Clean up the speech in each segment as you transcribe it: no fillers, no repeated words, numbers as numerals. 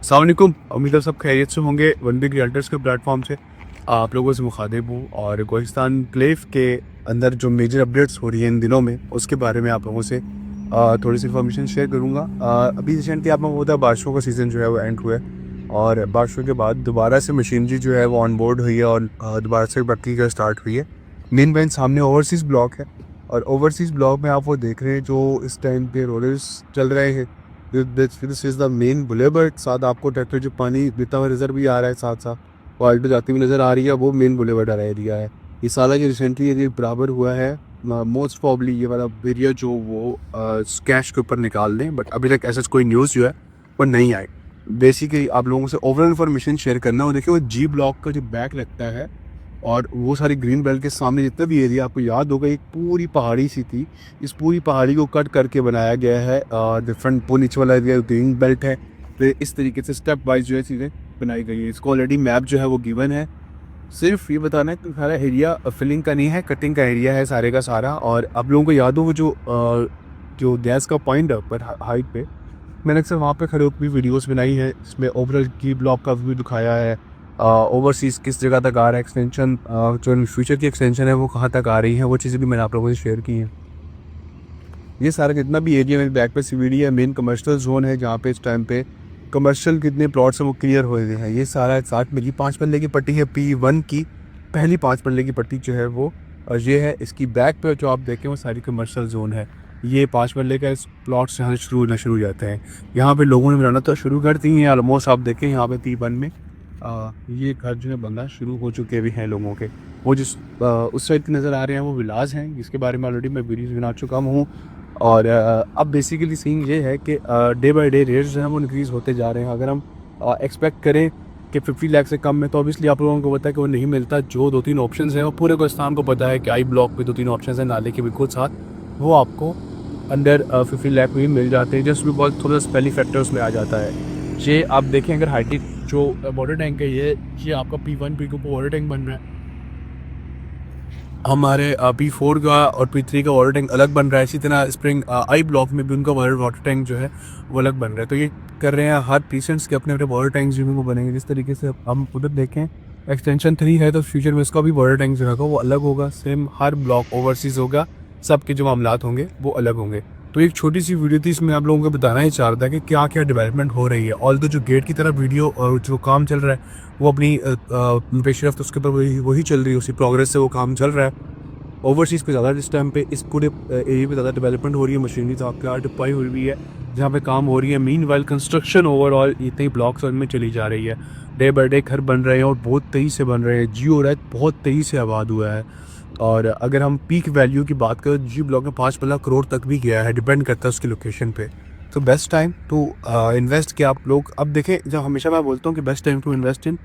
अस्सलाम वालेकुम, उम्मीद है सब खैरियत से होंगे। वन बिग रियल्टर्स के प्लेटफॉर्म से आप लोगों से मुखातिब हूँ और कोहिस्तान क्लेफ के अंदर जो मेजर अपडेट्स हो रही हैं इन दिनों में उसके बारे में आप लोगों से थोड़ी सी इन्फॉर्मेशन शेयर करूँगा। अभी रिसेंटली आप लोगों को पता है बारिशों का सीज़न जो है वो एंड हुआ है और बारिशों के बाद दोबारा से मशीनरी जो है वो ऑन बोर्ड हुई है और दोबारा से प्रक्रिया का स्टार्ट हुई है। मेन सामने ओवरसीज़ ब्लॉक है और ओवरसीज़ ब्लॉक में आप वो देख रहे हैं जो इस टाइम पे रोलर्स चल रहे हैं। This is the main boulevard. साथ आपको ट्रैक्टर जो पानी देता हुआ नज़र भी आ रहा है, साथ साथ वो आल्टो जाती हुई नज़र आ रही है, वो मेन बुलेवर्ड वाला एरिया है। ये साला जो रिसेंटली ये बराबर हुआ है, मोस्ट प्रॉब्ली ये वाला एरिया जो वो स्कैश के ऊपर निकाल दें, बट अभी तक ऐसा कोई न्यूज़ जो है वो नहीं आई। बेसिकली आप लोगों से ओवरऑल इन्फॉर्मेशन शेयर करना हो। देखिए वो जी ब्लॉक का जो बैक लगता है और वो सारी ग्रीन बेल्ट के सामने जितना भी एरिया आपको याद होगा एक पूरी पहाड़ी सी थी। इस पूरी पहाड़ी को कट करके बनाया गया है। डिफरेंट वो नीचे वाला एरिया ग्रीन बेल्ट है, तो इस तरीके से स्टेप वाइज जो है चीज़ें बनाई गई है। इसको ऑलरेडी मैप जो है वो गिवन है। सिर्फ ये बताना है कि सारा एरिया फिलिंग का नहीं है, कटिंग का एरिया है सारे का सारा। और आप लोगों को याद हो वो जो गैस का पॉइंट है ऊपर हाइट पे, मैंने अक्सर वहाँ पे खड़े होकर भी वीडियोस बनाई है। इसमें ओवरऑल की ब्लॉक का व्यू दिखाया है, ओवरसीज़ किस जगह तक आ रहा है, एक्सटेंशन जो फ्यूचर की एक्सटेंशन है वो कहाँ तक आ रही है, वो चीज़ें भी मैंने आप लोगों से शेयर की हैं। ये सारा जितना भी एरिया मेरे बैक पे सीवीडी है, मेन कमर्शियल जोन है जहाँ पे इस टाइम पे कमर्शियल कितने प्लॉट्स हैं वो क्लियर हो गए हैं। ये सारा साथ मेरी 5 पल्ले की पट्टी है, P1 की पहली 5 पल्ले की पट्टी जो है वो ये है। इसकी बैक पे जो आप देखें वो सारी कमर्शियल जोन है। ये 5 पल्ले का इस प्लॉट से यहाँ शुरू होना शुरू हो जाते हैं। यहाँ पे लोगों ने बनाना तो शुरू कर दी हैं ऑलमोस्ट। आप देखें यहाँ पे P1 में ये घर जो है बनना शुरू हो चुके भी हैं लोगों के। वो जिस उस साइड की नज़र आ रहे हैं वो विलाज हैं, जिसके बारे में ऑलरेडी मैं वीडियोस बना चुका हूँ। और अब बेसिकली सीन ये है कि डे बाय डे रेट्स जो हैं वो इंक्रीज़ होते जा रहे हैं। अगर हम एक्सपेक्ट करें कि 50 लाख से कम में, तो ऑब्वियसली आप लोगों को पता है कि वो नहीं मिलता। जो 2-3 ऑप्शंस हैं वो पूरे पाकिस्तान को पता है कि आई ब्लॉक पे 2-3 ऑप्शंस हैं नाले के बिल्कुल साथ, वो आपको अंडर 50 लाख में भी मिल जाते हैं। जस्ट भी बहुत थोड़ा सा स्पेली फैक्टर उसमें आ जाता है। ये आप देखें अगर हाइटेक जो वाटर टैंक है ये आपका P1 P2 पर वाटर टैंक बन रहा है। हमारे P4 का और P3 का वाटर टैंक अलग बन रहा है। इसी तरह स्प्रिंग आई ब्लॉक में भी उनका वाटर टैंक जो है वो अलग बन रहा है। तो ये कर रहे हैं हर प्रीसेंट्स के अपने अपने वाटर टैंक जो है वो बनेंगे। जिस तरीके से हम उधर देखें एक्सटेंशन 3 है तो फ्यूचर में इसका भी वाटर टैंक जो होगा वो अलग होगा। सेम हर ब्लॉक ओवरसीज़ होगा, सबके जो मामलात होंगे वो अलग होंगे। तो एक छोटी सी वीडियो थी, इसमें आप लोगों को बताना ही चाह रहा था कि क्या क्या डेवलपमेंट हो रही है। ऑल जो गेट की तरह वीडियो और जो काम चल रहा है वो अपनी पेशरफ्त उसके ऊपर वही चल रही है, उसी प्रोग्रेस से वो काम चल रहा है। ओवरसीज़ पे ज़्यादा इस टाइम पे इस पूरे एरिया पे ज़्यादा डेवलपमेंट हो रही है। मशीनरी तो आपके डिप्लॉय हुई हुई है जहाँ पे काम हो रही है। मीनवाइल कंस्ट्रक्शन ओवरऑल इतनी ब्लॉक्स में चली जा रही है। डे बाई डे घर बन रहे हैं और बहुत तेज़ी से बन रहे हैं। जियो रैत बहुत तेज़ी से आबाद हुआ है। और अगर हम पीक वैल्यू की बात करें, जी ब्लॉक में 5 करोड़ तक भी गया है, डिपेंड करता है उसकी लोकेशन पे। तो बेस्ट टाइम टू इन्वेस्ट कि आप लोग अब देखें, जब हमेशा मैं बोलता हूँ कि best time to invest in,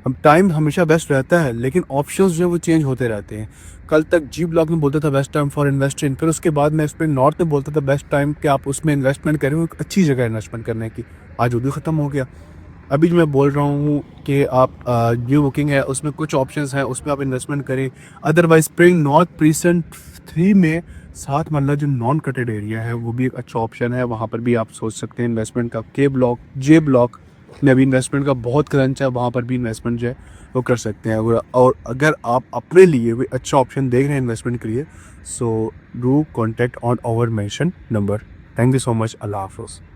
अब टाइम हमेशा बेस्ट रहता है लेकिन ऑप्शंस जो है वो चेंज होते रहते हैं। कल तक जी ब्लॉक में बोलता था best time for invest in, फिर उसके बाद मैं इस पर नॉर्थ में बोलता था बेस्ट टाइम कि आप उसमें इन्वेस्टमेंट करें, एक अच्छी जगह इन्वेस्टमेंट करने की। आज वो भी ख़त्म हो गया। अभी जो मैं बोल रहा हूँ कि आप न्यू बुकिंग है उसमें कुछ ऑप्शंस हैं, उसमें आप इन्वेस्टमेंट करें। अदरवाइज स्प्रिंग नॉर्थ प्रीसेंट 3 में साथ मतलब जो नॉन कटेड एरिया है वो भी एक अच्छा ऑप्शन है। वहाँ पर भी आप सोच सकते हैं इन्वेस्टमेंट का। के ब्लॉक जे ब्लॉक में अभी इन्वेस्टमेंट का बहुत क्रंच है, वहाँ पर भी इन्वेस्टमेंट जो है वो कर सकते हैं। और अगर आप अपने लिए भी अच्छा ऑप्शन देख रहे हैं इन्वेस्टमेंट के लिए, so do contact on our mention number. Thank you so much. Allah हाफ़िज़।